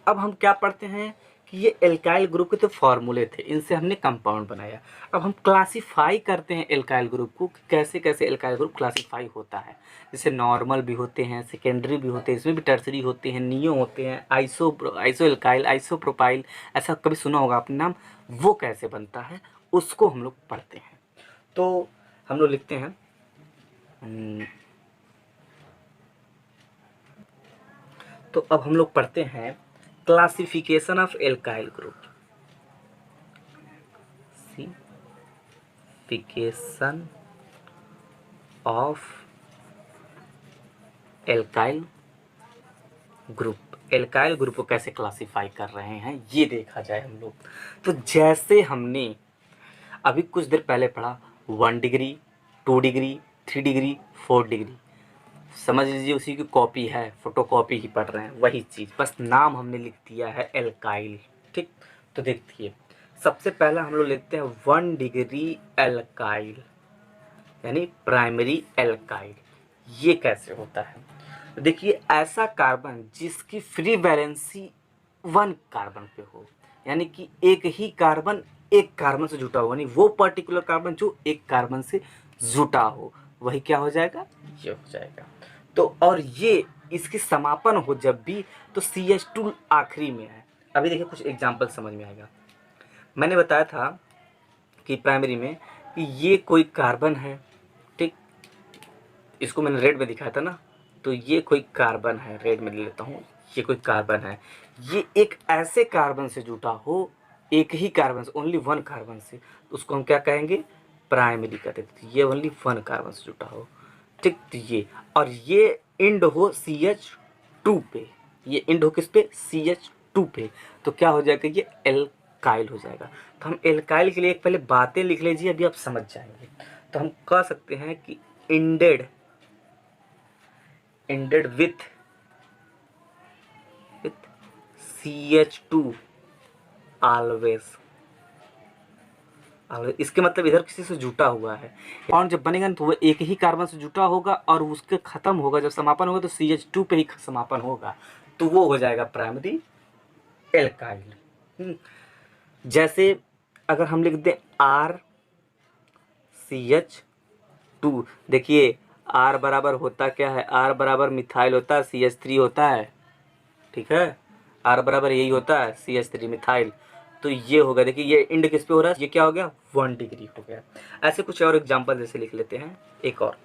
अब हम क्या पढ़ते हैं कि ये एल्काइल ग्रुप के तो फॉर्मूले थे, इनसे हमने कंपाउंड बनाया। अब हम क्लासिफाई करते हैं एल्काइल ग्रुप को, कैसे कैसे एल्काइल ग्रुप क्लासिफाई होता है। जैसे नॉर्मल भी होते हैं, सेकेंडरी भी होते हैं, इसमें भी टर्सरी होते हैं, नियो होते हैं, आइसो एल्काइल, आइसोप्रोपाइल, ऐसा कभी सुना होगा आपने नाम, वो कैसे बनता है उसको हम लोग पढ़ते हैं। तो हम लोग लिखते हैं तो अब हम लोग पढ़ते हैं classification of alkyl group. Classification of alkyl group. Alkyl group को कैसे क्लासिफाई कर रहे हैं ये देखा जाए हम लोग। तो जैसे हमने अभी कुछ देर पहले पढ़ा 1 डिग्री, 2 डिग्री, 3 डिग्री, 4 डिग्री, समझ लीजिए उसी की कॉपी है, फोटोकॉपी ही पढ़ रहे हैं, वही चीज़, बस नाम हमने लिख दिया है एल्काइल। ठीक, तो देखिए सबसे पहला हम लोग लेते हैं 1 डिग्री एल्काइल, यानी प्राइमरी एल्काइल। ये कैसे होता है, तो देखिए ऐसा कार्बन जिसकी फ्री वैलेंसी 1 कार्बन पे हो, यानी कि एक ही कार्बन एक कार्बन से जुटा हो, यानी वो पर्टिकुलर कार्बन जो एक कार्बन से जुटा हो, वही क्या हो जाएगा, ये हो जाएगा। तो और ये इसकी समापन हो जब भी, तो CH2 आखिरी में है। अभी देखिए कुछ एग्जाम्पल समझ में आएगा। मैंने बताया था कि प्राइमरी में कि ये कोई कार्बन है, ठीक, इसको मैंने रेड में दिखाया था ना, तो ये कोई कार्बन है, रेड में ले लेता हूँ, ये कोई कार्बन है, ये एक ऐसे कार्बन से जुटा हो, एक ही कार्बन से, ओनली 1 कार्बन से, तो उसको हम क्या कहेंगे, प्राइमरी कहते थे। ये ओनली 1 कार्बन से जुटा हो, ठीक, तो ये, और ये इंड हो CH2 पे, ये इंड हो किस पे, CH2 पे, तो क्या हो जाएगा, ये एल्काइल हो जाएगा। तो हम एल्काइल के लिए एक पहले बातें लिख लीजिए, अभी आप समझ जाएंगे। तो हम कह सकते हैं कि इंडेड विथ CH2 ऑलवेज। इसके मतलब इधर किसी से जुटा हुआ है। बॉन्ड जब बनेगा तो वो एक ही कार्बन से जुटा होगा, और उसके खत्म होगा, जब समापन होगा तो CH2 पे ही समापन होगा, तो वो हो जाएगा प्राइमरी एल्काइल। जैसे अगर हम लिख दें RCH2, देखिए R बराबर होता क्या है, R बराबर मिथाइल होता है, CH3 होता है, ठीक है, R बराबर यही होता है, CH3 मिथाइल। तो ये होगा, देखिए ये इंड किस पे हो रहा है, ये क्या हो गया, 1 डिग्री हो गया। ऐसे कुछ और एग्जांपल जैसे लिख लेते हैं एक और,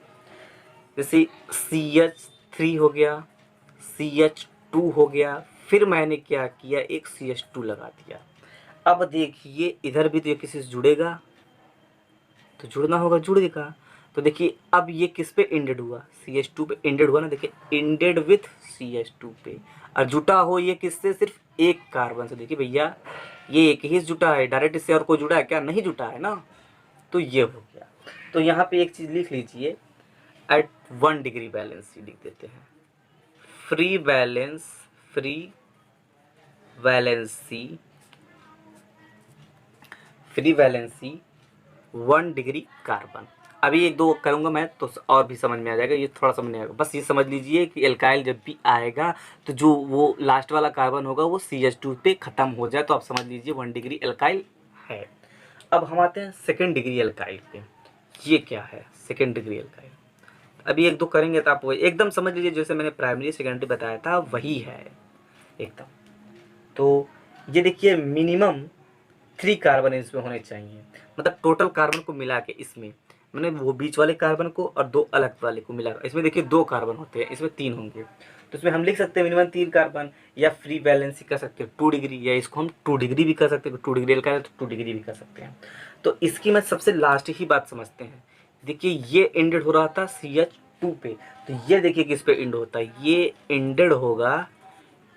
जैसे CH3 हो गया, CH2 हो गया, फिर मैंने क्या किया, एक CH2 लगा दिया। अब देखिए इधर भी तो ये किसी से जुड़ेगा, तो जुड़ना होगा, जुड़ेगा। तो देखिए अब ये किस पे इंडेड हुआ, CH2 पे इंडेड हुआ ना, देखिए इंडेड विथ CH2 पे, और जुटा हो ये किससे, सिर्फ एक कार्बन से। देखिए भैया ये एक ही जुटा है, डायरेक्ट इससे और कोई जुड़ा है क्या, नहीं जुटा है ना, तो ये हो गया। तो यहाँ पे एक चीज़ लिख लीजिए, एट 1 डिग्री वैलेंसी लिख देते हैं। Free valency 1 degree carbon. अभी एक दो करूँगा मैं तो और भी समझ में आ जाएगा, ये थोड़ा समझ नहीं आएगा। बस ये समझ लीजिए कि एल्काइल जब भी आएगा तो जो वो लास्ट वाला कार्बन होगा वो CH2 पे ख़त्म हो जाए, तो आप समझ लीजिए 1 डिग्री एल्काइल है। अब हम आते हैं सेकेंड डिग्री एल्काइल पे। ये क्या है सेकेंड डिग्री एल्काइल? अभी एक दो करेंगे तो आप वो एकदम समझ लीजिए, जैसे मैंने प्राइमरी सेकेंडरी बताया था वही है एकदम। तो ये देखिए मिनिमम 3 कार्बन इसमें होने चाहिए, मतलब टोटल कार्बन को मिला के इसमें, मैंने वो बीच वाले कार्बन को और 2 अलग वाले को मिला, इसमें देखिए 2 कार्बन होते हैं, इसमें 3 होंगे। तो इसमें हम लिख सकते हैं मिनिमम 3 कार्बन, या फ्री वैलेंसी कर सकते हैं 2 डिग्री, या इसको हम 2 डिग्री भी कर सकते हैं, 2 डिग्री का है तो 2 डिग्री भी कर सकते हैं। तो इसकी मैं सबसे लास्ट ही बात समझते हैं। देखिए ये एंडेड हो रहा था CH2 पे, तो ये देखिए किस पे एंड होता है, ये एंडेड होगा,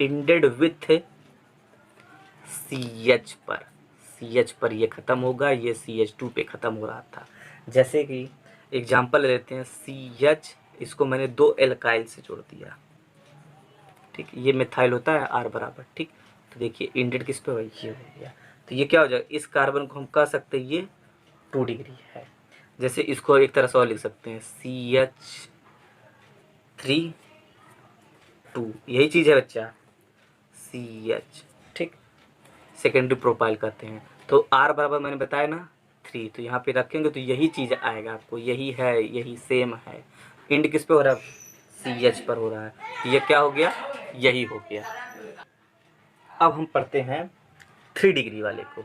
एंडेड विथ CH पर ये ख़त्म होगा, ये CH2 पे ख़त्म हो रहा था। जैसे कि एग्जांपल लेते हैं, CH इसको मैंने 2 एल्काइल से जोड़ दिया, ठीक, ये मिथाइल होता है R बराबर, ठीक। तो देखिए इंडेड किस पे हुआ, ये हो गया। तो ये क्या हो जाएगा, इस कार्बन को हम कह सकते हैं ये 2 डिग्री है। जैसे इसको एक तरह से और लिख सकते हैं CH3 यही चीज़ है बच्चा, CH, ठीक, सेकेंडरी प्रोफाइल कहते हैं। तो R बराबर मैंने बताया ना 3, तो यहाँ पे रखेंगे तो यही चीज़ आएगा आपको, यही है, यही सेम है। इंड किस पे हो रहा है, CH पर हो रहा है, तो ये क्या हो गया, यही हो गया। अब हम पढ़ते हैं 3 डिग्री वाले को।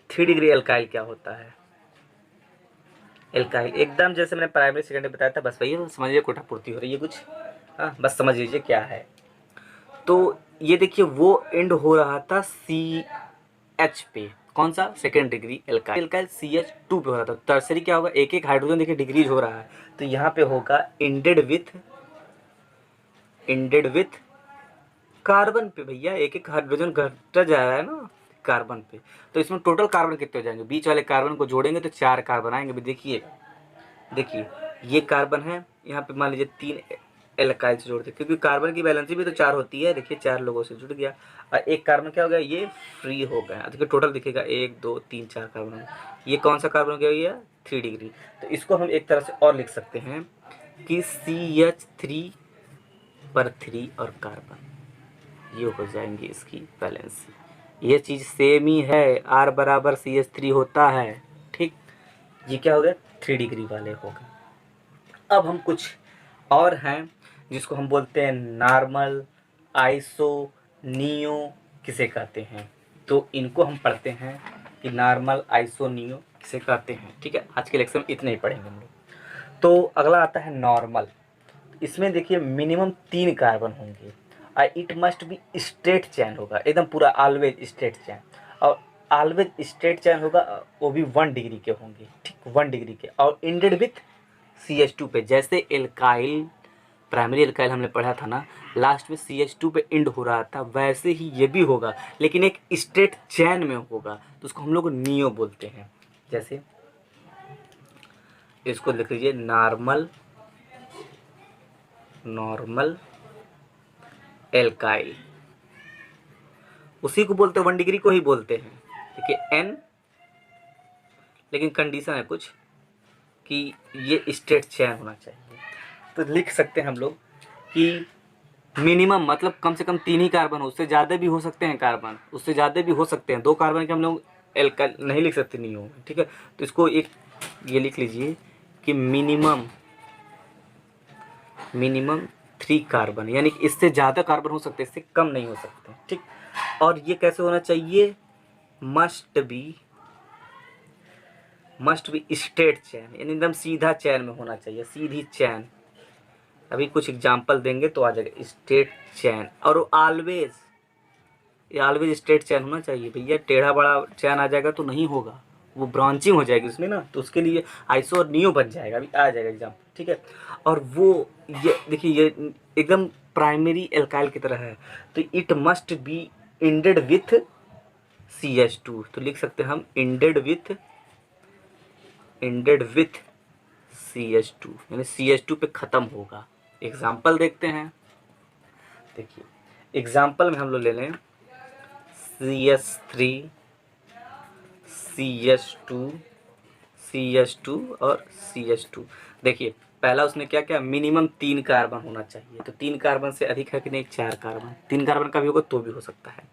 3 डिग्री एल्काइल क्या होता है? एल्काइल एकदम जैसे मैंने प्राइमरी सेकेंडरी बताया था, बस वही समझिए, कोटा पूर्ति हो रही है कुछ, हाँ बस समझ लीजिए क्या है। तो ये देखिए वो एंड हो रहा था CH पे, कौन सा, second degree alkyl. Alkyl CH2 पे हो रहा था। टर्सरी क्या होगा, एक एक हाइड्रोजन देखिए डिग्रीज हो रहा है, तो यहाँ पे होगा एंडेड विथ कार्बन पे। भैया एक एक हाइड्रोजन घटता जा रहा है ना कार्बन पे, तो इसमें टोटल कार्बन कितने हो जाएंगे, बीच वाले कार्बन को जोड़ेंगे तो 4 कार्बन आएंगे। देखिए ये कार्बन है, यहाँ पे मान लीजिए 3 एल्काइल से जोड़ते, क्योंकि कार्बन की वैलेंसी भी तो 4 होती है। देखिए 4 लोगों से जुड़ गया, और एक कार्बन क्या हो गया, ये फ्री हो गया। देखिए टोटल दिखेगा 1 2 3 4 कार्बन। ये कौन सा कार्बन हो गया, ये 3 डिग्री। तो इसको हम एक तरह से और लिख सकते हैं कि CH3 पर 3 और कार्बन, ये हो जाएंगी इसकी वैलेंसी। ये चीज़ सेम ही है, R बराबर CH3 होता है, ठीक। ये क्या हो गया, 3 डिग्री वाले हो गए। अब हम कुछ और हैं जिसको हम बोलते हैं नॉर्मल, आइसो, नियो किसे कहते हैं। तो इनको हम पढ़ते हैं कि नॉर्मल, आइसो, नियो किसे कहते हैं, ठीक है। आज के लेक्चर में इतने ही पढ़ेंगे हम लोग। तो अगला आता है नॉर्मल। इसमें देखिए मिनिमम 3 कार्बन होंगे, और इट मस्ट बी स्ट्रेट चैन होगा, एकदम पूरा ऑलवेज स्ट्रेट चैन। और ऑलवेज स्ट्रेट चैन होगा, वो भी 1 डिग्री के होंगे, ठीक, 1 डिग्री के, और एंडेड विथ CH2 पे। जैसे एल्काइल, प्राइमरी एल्काइल हमने पढ़ा था ना, लास्ट में CH2 पे एंड हो रहा था, वैसे ही ये भी होगा, लेकिन एक स्ट्रेट चैन में होगा, तो उसको हम लोग नियो बोलते हैं। जैसे इसको लिख लीजिए नॉर्मल एल्काइल, उसी को बोलते हैं, 1 डिग्री को ही बोलते हैं। देखिए N, लेकिन कंडीशन है कुछ कि ये स्ट्रेट चैन होना चाहिए। तो लिख सकते हैं हम लोग कि मिनिमम मतलब कम से कम 3 ही कार्बन हो, उससे ज़्यादा भी हो सकते हैं कार्बन, उससे ज़्यादा भी हो सकते हैं। 2 कार्बन के हम लोग एल्काइल नहीं लिख सकते, नहीं हो, ठीक है। तो इसको एक ये लिख लीजिए कि मिनिमम 3 कार्बन, यानी कि इससे ज़्यादा कार्बन हो सकते हैं, इससे कम नहीं हो सकते, ठीक। और ये कैसे होना चाहिए, मस्ट बी स्ट्रेट चैन, यानी एकदम सीधा चैन में होना चाहिए, सीधी चैन। अभी कुछ एग्जांपल देंगे तो आ जाएगा, स्ट्रेट चैन। और ऑलवेज स्ट्रेट चैन होना चाहिए भैया, टेढ़ा बड़ा चैन आ जाएगा तो नहीं होगा, वो ब्रांचिंग हो जाएगी उसमें ना, तो उसके लिए आइसो और नियो बन जाएगा, अभी आ जाएगा एग्जाम्पल, ठीक है। और वो ये देखिए ये एकदम प्राइमरी एल्काइल की तरह है, तो it must be ended with CH2, तो लिख सकते हैं हम ended with ended with CH2, यानी CH2 पे ख़त्म होगा। एग्जाम्पल देखते हैं। देखिए एग्जाम्पल में हम लोग ले लें CH3, CH2, CH2 और CH2। देखिए पहला उसने क्या क्या, मिनिमम 3 कार्बन होना चाहिए, तो 3 कार्बन से अधिक है कि नहीं, 4 कार्बन, 3 कार्बन का भी होगा तो भी हो सकता है।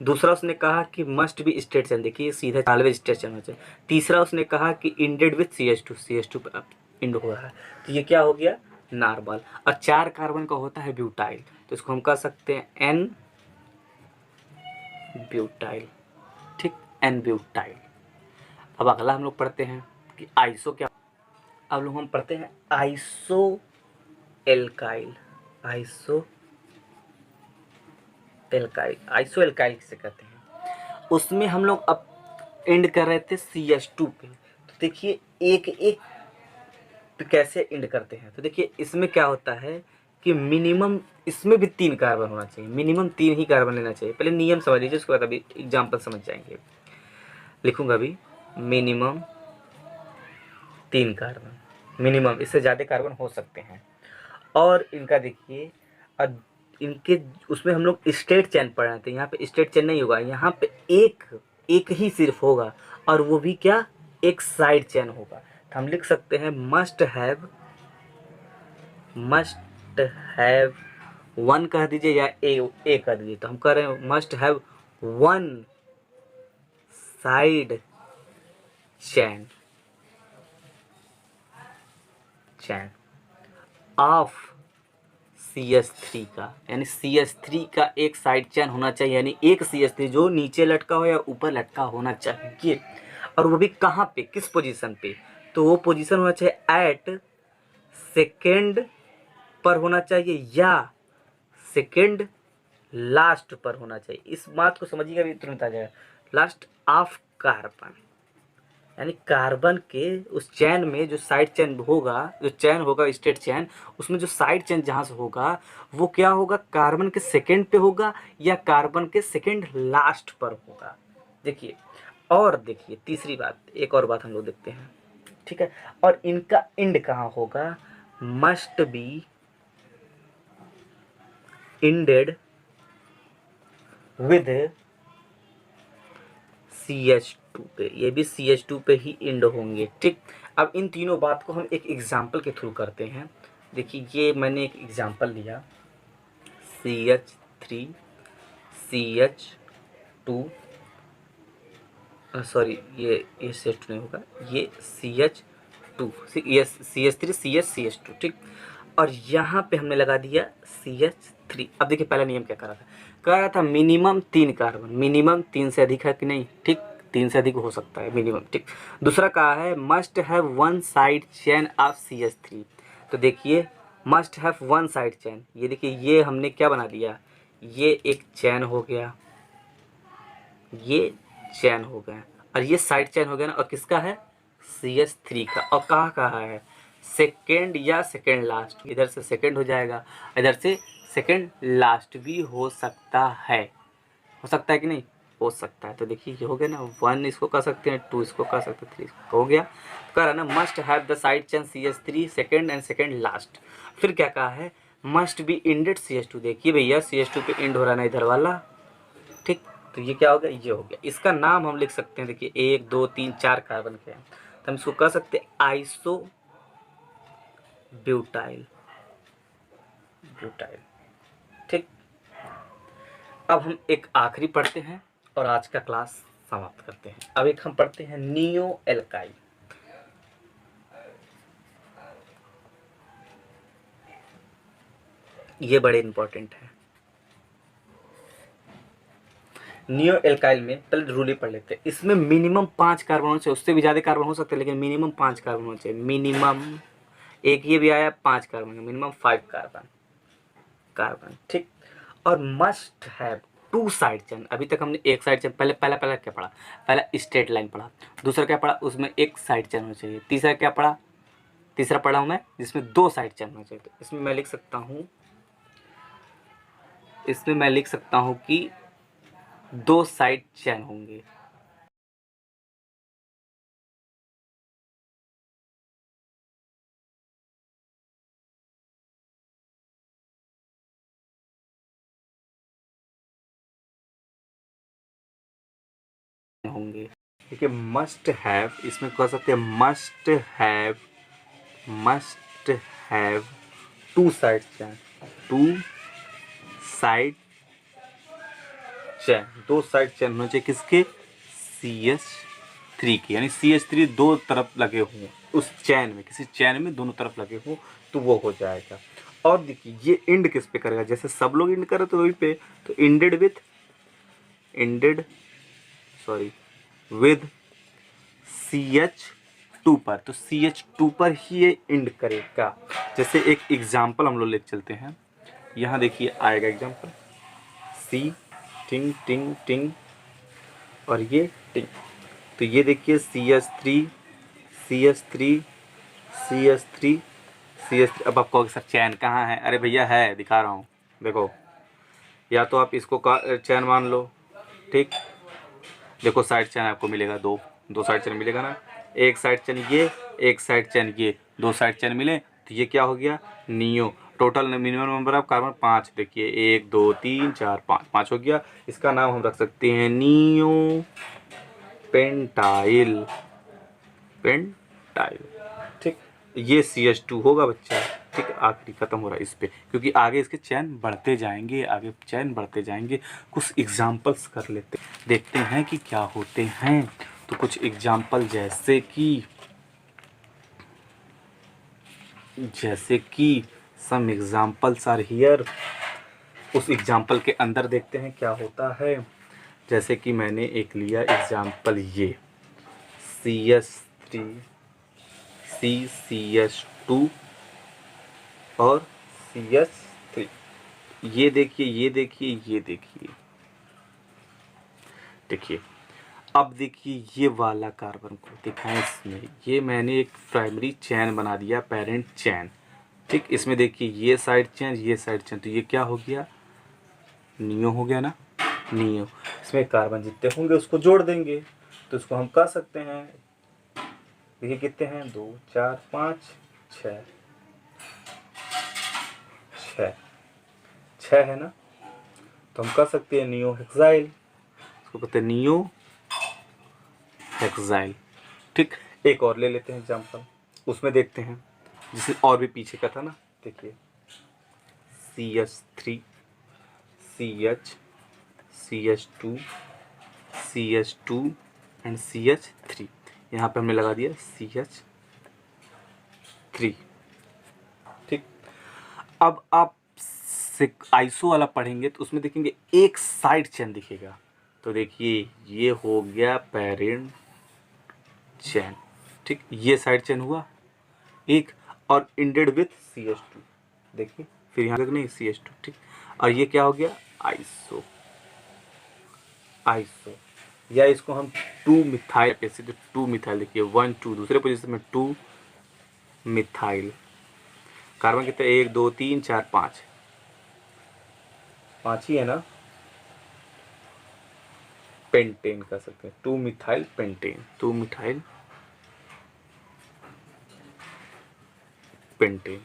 दूसरा उसने कहा कि मस्ट बी स्ट्रेट चेन, देखिए सीधा ऑलवेज स्ट्रेट चेन होना चाहिए। तीसरा उसने कहा कि इंडेड विथ CH2, CH2 पर इंड हो रहा है, तो ये क्या हो गया, नॉर्मल। और 4 कार्बन का होता है ब्यूटाइल, तो इसको हम कह सकते हैं N ब्यूटाइल, ठीक, N ब्यूटाइल। अब अगला हम लोग पढ़ते हैं कि आइसो क्या। अब लोग हम पढ़ते हैं iso alkyl. Iso alkyl, iso alkyl किसे कहते हैं, उसमें हम लोग अब एंड कर रहे थे CH2 पे। तो देखिए एक एक पे कैसे एंड करते हैं, तो देखिए इसमें क्या होता है कि मिनिमम इसमें भी 3 कार्बन होना चाहिए, मिनिमम 3 ही कार्बन लेना चाहिए। पहले नियम समझ लीजिए, उसके बाद अभी एग्जाम्पल समझ जाएंगे। लिखूंगा अभी, मिनिमम 3 कार्बन, मिनिमम, इससे ज़्यादा कार्बन हो सकते हैं। और इनका देखिए, अब इनके उसमें हम लोग स्ट्रेट चेन पढ़ रहे थे, यहाँ पे स्ट्रेट चेन नहीं होगा, यहाँ पे एक एक ही सिर्फ होगा, और वो भी क्या, एक साइड चेन होगा। तो हम लिख सकते हैं मस्ट हैव वन कह दीजिए या ए कह दीजिए। तो हम कह रहे हैं must have one side chain chain of CH3 का, यानी CH3 का एक साइड चैन होना चाहिए, यानी एक CH3 जो नीचे लटका हो या ऊपर लटका होना चाहिए। और वो भी कहाँ पे, किस पोजीशन पे, तो वो पोजीशन होना चाहिए एट सेकेंड पर होना चाहिए या सेकेंड लास्ट पर होना चाहिए। इस बात को समझिएगा, भी तुरंत आ जाएगा। लास्ट ऑफ कार्बन, यानी कार्बन के उस चैन में जो साइड चैन होगा, जो चैन होगा स्ट्रेट चैन, उसमें जो साइड चैन जहाँ से होगा वो क्या होगा, कार्बन के सेकेंड पे होगा या कार्बन के सेकेंड लास्ट पर होगा। देखिए, और देखिए तीसरी बात, एक और बात हम लोग देखते हैं, ठीक है। और इनका एंड कहाँ होगा, must be ended with CH2 पे, ये भी CH2 पे ही इंड होंगे, ठीक। अब इन तीनों बात को हम एक एग्जाम्पल के थ्रू करते हैं। देखिए ये मैंने एक एग्जाम्पल लिया, CH3 CH2, सॉरी ये CH2 नहीं होगा, ये CH2, ये CH3 CH2, ठीक। और यहाँ पे हमने लगा दिया CH3। अब देखिए पहला नियम क्या कह रहा था मिनिमम 3 कार्बन, मिनिमम 3 से अधिक है कि नहीं, ठीक, 3 से अधिक हो सकता है मिनिमम, ठीक। दूसरा कहा है must have one side chain of CH3। तो देखिए must have one side chain, ये देखिए ये हमने क्या बना दिया, ये एक चैन हो गया, ये चैन हो गया, और ये साइड चैन हो गया ना, और किसका है, CH3 का। और कहाँ है, सेकेंड या सेकेंड लास्ट, इधर से सेकेंड हो जाएगा, इधर से सेकेंड लास्ट भी हो सकता है, हो सकता है कि नहीं, हो सकता है। तो देखिए ये हो गया ना, 1 इसको कह सकते हैं, 2 इसको कह सकते हैं, 3 इसको हो गया। कह रहा ना must have the side chain CH3 second and second last. फिर क्या कहा है, मस्ट बी इंडेड CH2। देखिए भैया CH2 पे इंड हो रहा है ना इधर वाला, ठीक। तो ये क्या हो गया, ये हो गया। इसका नाम हम लिख सकते हैं, देखिए 1 2 3 4 कार्बन के हैं, तो हम इसको कह सकते हैं आइसो ब्यूटाइल, ब्यूटाइल, ठीक। अब हम एक आखिरी पढ़ते हैं और आज का क्लास समाप्त करते हैं। अब एक हम पढ़ते हैं नियो एल्काइल। ये बड़े इंपॉर्टेंट है। नियो एल्काइल में पहले रूल ही पढ़ लेते हैं। इसमें मिनिमम 5 कार्बन होना चाहिए, उससे भी ज़्यादा कार्बन हो सकते हैं, लेकिन मिनिमम 5 कार्बन होना चाहिए। मिनिमम, एक ये भी आया 5 कार्बन, मिनिमम 5 कार्बन, कार्बन, ठीक। और मस्ट हैव 2 साइड चेन। अभी तक हमने एक साइड चेन, पहले पहला पहला क्या पढ़ा, पहला स्ट्रेट लाइन पढ़ा, दूसरा क्या पढ़ा, उसमें एक साइड चेन होना चाहिए, तीसरा क्या पढ़ा, तीसरा पढ़ा हूँ मैं जिसमें 2 साइड चेन होना चाहिए। तो इसमें मैं लिख सकता हूँ, इसमें मैं लिख सकता हूँ कि 2 साइड चेन होंगे। होंगे। देखिए मस्ट हैव, इसमें कह सकते हैं must have two side chain, two side chain, दो साइड चैन होने चाहिए किसके, CH3 के, यानी CH3 दो तरफ लगे हों उस चैन में, किसी चैन में दोनों तरफ लगे हों तो वो हो जाएगा। और देखिए ये इंड किस पे करेगा, जैसे सब लोग इंड कर रहे तो वही पे, तो इंडेड विद CH2 पर, तो CH2 पर ही ये इंड करेगा। जैसे एक एग्जाम्पल हम लोग ले चलते हैं, यहाँ देखिए आएगा एग्जाम्पल, सी टिंग टिंग टिंग और ये टिंग, तो ये देखिए CH3 CH3 CH3 CH3। अब आप कहोगे सर चैन कहाँ है, अरे भैया है, दिखा रहा हूँ, देखो, या तो आप इसको चैन मान लो, ठीक, देखो साइड चैन आपको मिलेगा, दो साइड चैन मिलेगा ना, एक साइड चैन ये, एक साइड चैन ये, दो साइड चैन मिले तो ये क्या हो गया, neo. Total minimum number of carbon 5, देखिए 1 2 3 4 5, 5 हो गया। इसका नाम हम रख सकते हैं नियो पेंटाइल, ठीक। ये CH2 होगा बच्चा, ठीक। आखिरी खत्म हो रहा है इस पे, क्योंकि आगे इसके चैन बढ़ते जाएंगे, आगे चैन बढ़ते जाएंगे। कुछ एग्जाम्पल्स कर लेते, देखते हैं कि क्या होते हैं। तो कुछ एग्जाम्पल जैसे कि सम एग्जाम्पल्स आर हियर, उस एग्जाम्पल के अंदर देखते हैं क्या होता है। जैसे कि मैंने एक लिया एग्जाम्पल, ये CH3 CH2 और CH3, ये देखिए अब देखिए ये वाला कार्बन को दिखाएं, इसमें ये मैंने एक प्राइमरी चैन बना दिया, पेरेंट चैन, ठीक। इसमें देखिए ये साइड चैन, तो ये क्या हो गया, नियो हो गया ना, नियो। इसमें कार्बन जितने होंगे उसको जोड़ देंगे, तो इसको हम कह सकते हैं, देखिए कितने हैं, 2 4 5 6 6 है ना, तो हम कह सकते हैं नियो हेक्साइल, इसको कहते हैं नियो हेक्साइल, ठीक। एक और ले लेते हैं एग्जाम्पल, उसमें देखते हैं, जिसे और भी पीछे का था ना, देखिए CH3 CH CH2 CH2 and CH3, यहाँ पे हमने लगा दिया CH3, ठीक। अब आप आइसो वाला पढ़ेंगे तो उसमें देखेंगे एक साइड चैन दिखेगा, तो देखिए ये हो गया पेरेंट चैन, ठीक। ये साइड चैन हुआ एक, और इंडेड विथ CH2, देखिए फिर यहाँ तक नहीं CH2, ठीक। और ये क्या हो गया, आइसो, या इसको हम 2 मिथाइल ऐसे, तो 2 मिथाइल देखिए 1 2, दूसरे पोजीशन में 2 मिथाइल, कार्बन कितने, 1 2 3 4 5, 5 ही है ना, पेंटेन कर सकते हैं, 2 मिथाइल पेंटेन, 2 मिथाइल पेंटेन,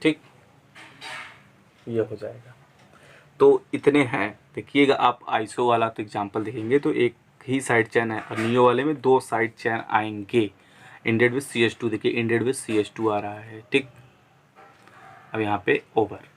ठीक। ये हो जाएगा। तो इतने हैं, देखिएगा आप आइसो वाला तो एग्जांपल देखेंगे तो एक ही साइड चैन है, और नियो वाले में 2 साइड चैन आएंगे, इंडेड विथ CH2, देखिए इंडेड विथ CH2 आ रहा है, ठीक। अब यहाँ पे ओवर।